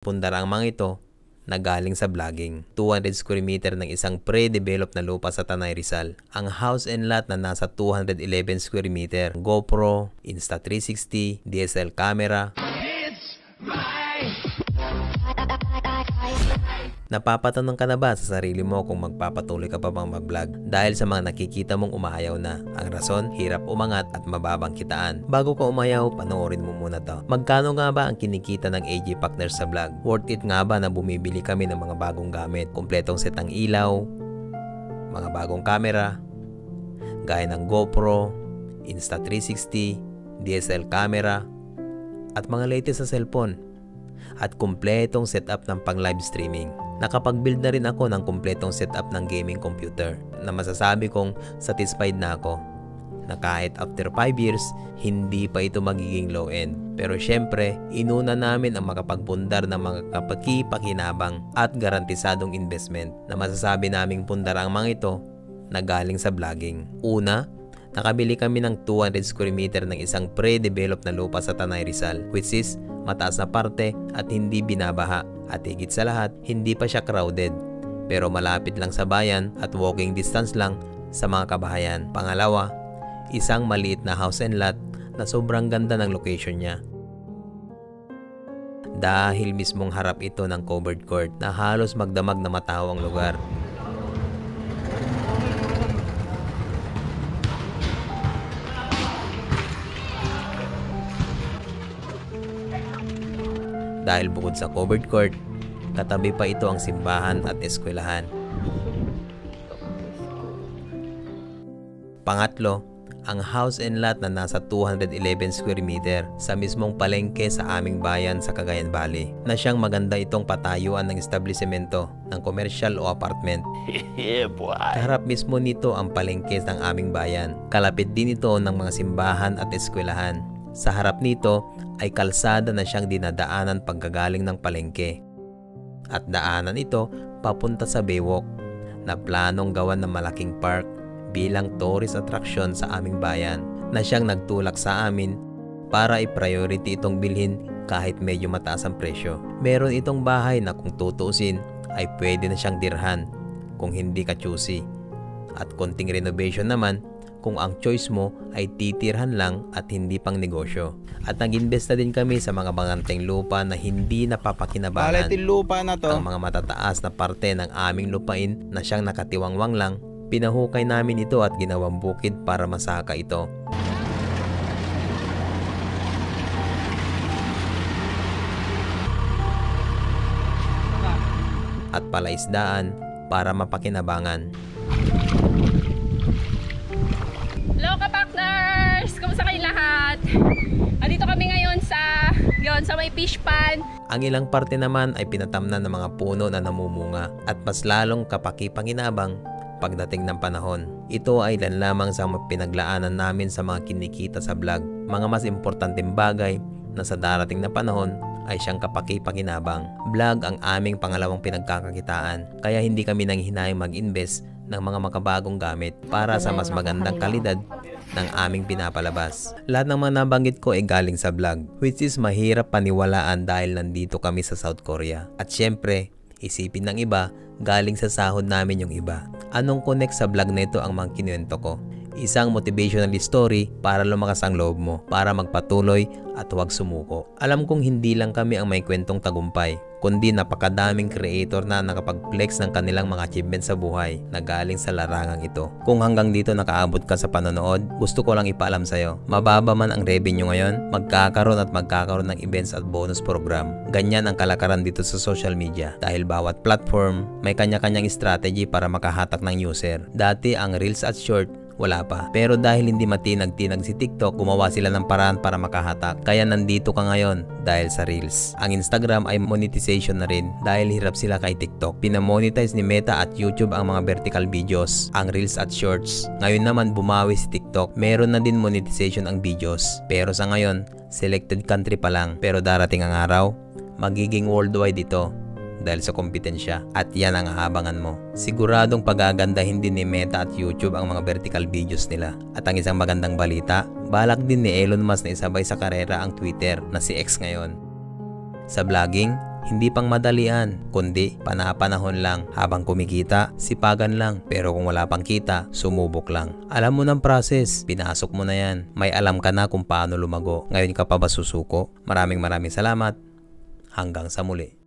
Pundarang mga ito na galing sa vlogging. 200 square meter ng isang pre-developed na lupa sa Tanay Rizal. Ang house and lot na nasa 211 square meter. GoPro, Insta360, DSL camera. Napapatanong ka na ba sa sarili mo kung magpapatuloy ka pa bang mag-vlog dahil sa mga nakikita mong umayaw na? Ang rason, hirap umangat at mababang kitaan. Bago ka umayaw, panoorin mo muna to. Magkano nga ba ang kinikita ng AJ Partners sa vlog? Worth it nga ba na bumibili kami ng mga bagong gamit? Kompletong set ang ilaw, mga bagong camera, gaya ng GoPro, Insta360, DSL camera, at mga latest sa cellphone. At kumpletong setup ng pang live streaming. Nakapag-build na rin ako ng kumpletong setup ng gaming computer na masasabi kong satisfied na ako na kahit after 5 years, hindi pa ito magiging low end. Pero syempre, inuna namin ang makapagpundar ng mga kapaki-pakinabang at garantisadong investment na masasabi naming pundar ang mga ito na galing sa vlogging. Una, nakabili kami ng 200 square meter ng isang pre-developed na lupa sa Tanay Rizal, which is mataas na parte at hindi binabaha. At higit sa lahat, hindi pa siya crowded. Pero malapit lang sa bayan at walking distance lang sa mga kabahayan. Pangalawa, isang maliit na house and lot na sobrang ganda ng location niya. Dahil mismong harap ito ng covered court na halos magdamag na matao ang lugar. Dahil bukod sa covered court, katabi pa ito ang simbahan at eskwelahan. Pangatlo, ang house and lot na nasa 211 square meter sa mismong palengke sa aming bayan sa Cagayan Valley, na siyang maganda itong patayuan ng establisimento ng commercial o apartment. Kaharap mismo nito ang palengke ng aming bayan. Kalapit din ito ng mga simbahan at eskwelahan. Sa harap nito ay kalsada na siyang dinadaanan pagkagaling ng palengke. At daanan ito papunta sa Baywalk na planong gawan ng malaking park bilang tourist attraction sa aming bayan na siyang nagtulak sa amin para i-priority itong bilhin kahit medyo mataas ang presyo. Meron itong bahay na kung tutuusin ay pwede na siyang dirhan kung hindi ka choosy. At konting renovation naman kung ang choice mo ay titirhan lang at hindi pang negosyo. At nag-invest na din kami sa mga banganteng lupa na hindi napapakinabangan. Lupa na to. Ang mga matataas na parte ng aming lupain na siyang nakatiwangwang lang, pinahukay namin ito at ginawang bukid para masaka ito. At palaisdaan para mapakinabangan. Hello ka-partners! Kumusta kayo lahat? Andito kami ngayon sa may fish pond. Ang ilang parte naman ay pinatamnan ng mga puno na namumunga at mas lalong kapaki-panginabang pagdating ng panahon. Ito ay ilan lamang sa pinaglaanan namin sa mga kinikita sa vlog. Mga mas importanteng bagay na sa darating na panahon ay siyang kapaki-pakinabang. Vlog ang aming pangalawang pinagkakakitaan, kaya hindi kami nanghihinayang mag-invest ng mga makabagong gamit para sa mas magandang kalidad ng aming pinapalabas. Lahat ng mga nabanggit ko ay galing sa vlog, which is mahirap paniwalaan dahil nandito kami sa South Korea. At syempre, isipin ng iba, galing sa sahod namin yung iba. Anong connect sa vlog nito ang mga kinuwento ko? Isang motivational story para lumakas ang loob mo, para magpatuloy at huwag sumuko. Alam kong hindi lang kami ang may kwentong tagumpay, kundi napakadaming creator na nakapag-flex ng kanilang mga achievements sa buhay na galing sa larangang ito. Kung hanggang dito nakaabot ka sa panonood, gusto ko lang ipaalam sa'yo, mababa man ang revenue ngayon, magkakaroon ng events at bonus program. Ganyan ang kalakaran dito sa social media dahil bawat platform may kanya-kanyang strategy para makahatak ng user. Dati ang Reels at Short, wala pa. Pero dahil hindi matinag-tinag si TikTok, gumawa sila ng paraan para makahatak. Kaya nandito ka ngayon dahil sa Reels. Ang Instagram ay monetization na rin dahil hirap sila kay TikTok. Pinamonetize ni Meta at YouTube ang mga vertical videos, ang Reels at Shorts. Ngayon naman bumawi si TikTok. Meron na din monetization ang videos. Pero sa ngayon, selected country pa lang. Pero darating ang araw, magiging worldwide ito dahil sa kompetensya, at yan ang aabangan mo. Siguradong pagagandahin din ni Meta at YouTube ang mga vertical videos nila. At ang isang magandang balita, balak din ni Elon Musk na isabay sa karera ang Twitter na si X ngayon. Sa vlogging, Hindi pang madalian, kundi panapanahon lang. Habang kumikita, sipagan lang. Pero kung wala pang kita, sumubok lang. Alam mo ng process, pinasok mo na yan. May alam ka na kung paano lumago. Ngayon ka pa ba susuko? Maraming salamat. Hanggang sa muli.